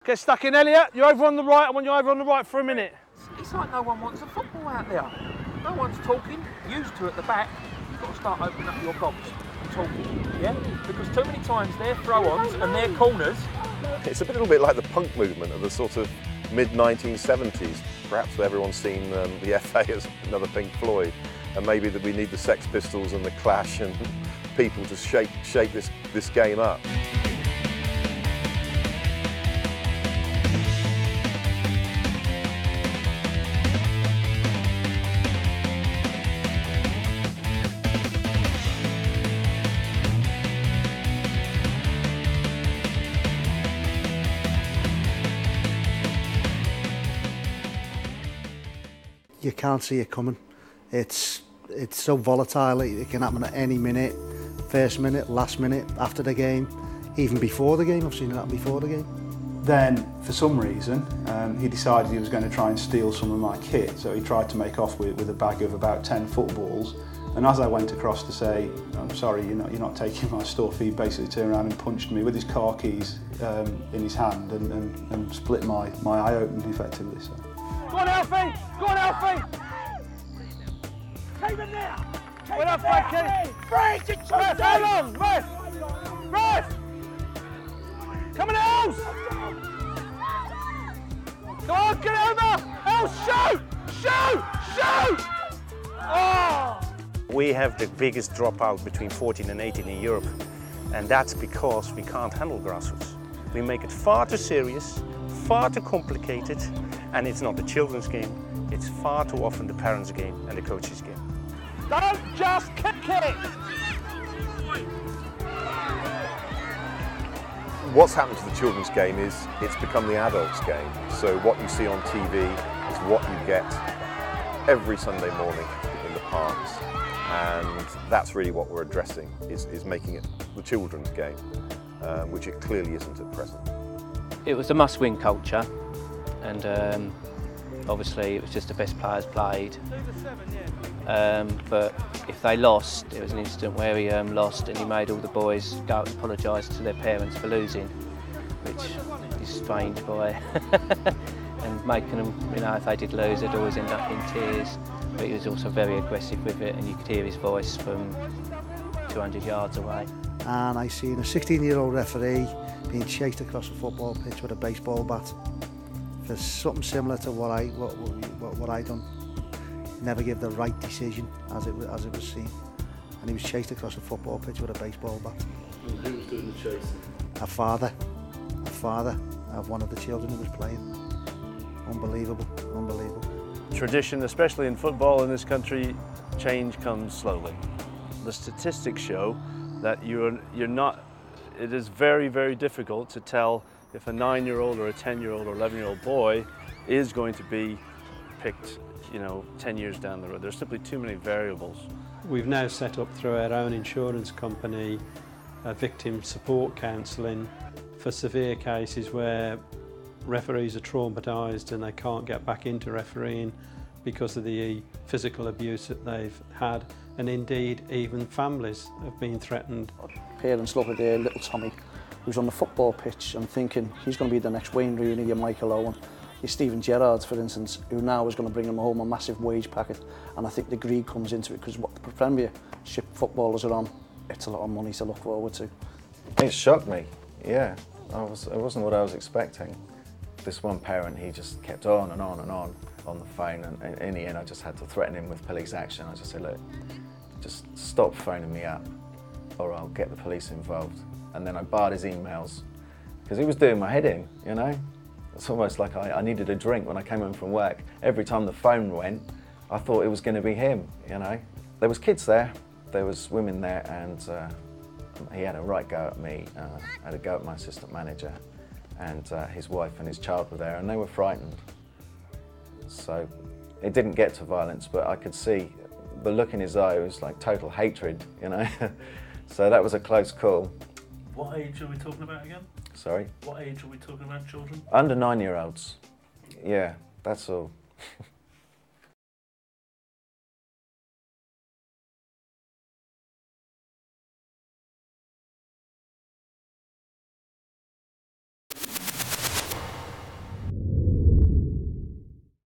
Get stuck in, Elliot. You're over on the right. I want you over on the right for a minute. It's like no one wants a football out there. No one's talking. Used to at the back. You've got to start opening up your box and talking, yeah? Because too many times they're throw-ons and they're corners. It's a little bit like the punk movement of the sort of mid-1970s. Perhaps everyone's seen the FA as another Pink Floyd, and maybe that we need the Sex Pistols and the Clash and people to shake this game up. You can't see it coming. It's so volatile. It can happen at any minute. First minute, last minute, after the game, even before the game. I've seen it happen before the game. Then, for some reason, he decided he was going to try and steal some of my kit. So he tried to make off with a bag of about 10 footballs. And as I went across to say, "I'm sorry, you're not taking my stuff," he basically turned around and punched me with his car keys in his hand and split my eye open effectively. So. Go on, Alfie! Go on, Alfie! Keep it there! Well done, Frankie! Frank, it's Ref, hold on! Ref! Ref! Come on, Els! Go on, get it over! Els, shoot! Shoot! Shoot! Oh! We have the biggest dropout between 14 and 18 in Europe, and that's because we can't handle grassroots. We make it far too serious, far too complicated, and it's not the children's game, it's far too often the parents' game and the coach's game. Don't just kick it! What's happened to the children's game is it's become the adults' game. So what you see on TV is what you get every Sunday morning in the parks. And that's really what we're addressing, is making it the children's game, which it clearly isn't at present. It was a must-win culture, and obviously it was just the best players played. But if they lost, it was an incident where he lost and he made all the boys go and apologise to their parents for losing, which is strange by and making them, if they did lose, they'd always end up in tears. But he was also very aggressive with it, and you could hear his voice from 200 yards away. And I seen a 16-year-old referee being chased across a football pitch with a baseball bat for something similar to what I done. Never give the right decision as it was seen, and he was chased across a football pitch with a baseball bat. And who was doing the chasing? A father of one of the children who was playing. Unbelievable, unbelievable. Tradition, especially in football in this country, change comes slowly. The statistics show that it is very, very difficult to tell if a 9-year-old or a 10-year-old or 11-year-old boy is going to be picked 10 years down the road. There's simply too many variables. We've now set up through our own insurance company victim support counselling for severe cases where referees are traumatised and they can't get back into refereeing because of the physical abuse that they've had, and indeed even families have been threatened. Parents look at their little Tommy who's on the football pitch and thinking he's going to be the next Wayne Rooney, your Michael Owen, your Steven Gerrard, for instance, who now is going to bring them home a massive wage packet. And I think the greed comes into it because what the Premiership footballers are on, it's a lot of money to look forward to. It shocked me, yeah. It wasn't what I was expecting. This one parent, he just kept on and on and on the phone, and in the end I just had to threaten him with police action. I just said, look, just stop phoning me up or I'll get the police involved. And then I barred his emails because he was doing my head in, It's almost like I needed a drink when I came home from work. Every time the phone went, I thought it was going to be him, There was kids there, there was women there, and he had a right go at me, had a go at my assistant manager, and his wife and his child were there, and they were frightened. So it didn't get to violence, but I could see the look in his eye was like total hatred, So that was a close call. What age are we talking about again? Sorry? What age are we talking about, children? Under 9-year-olds. Yeah, that's all.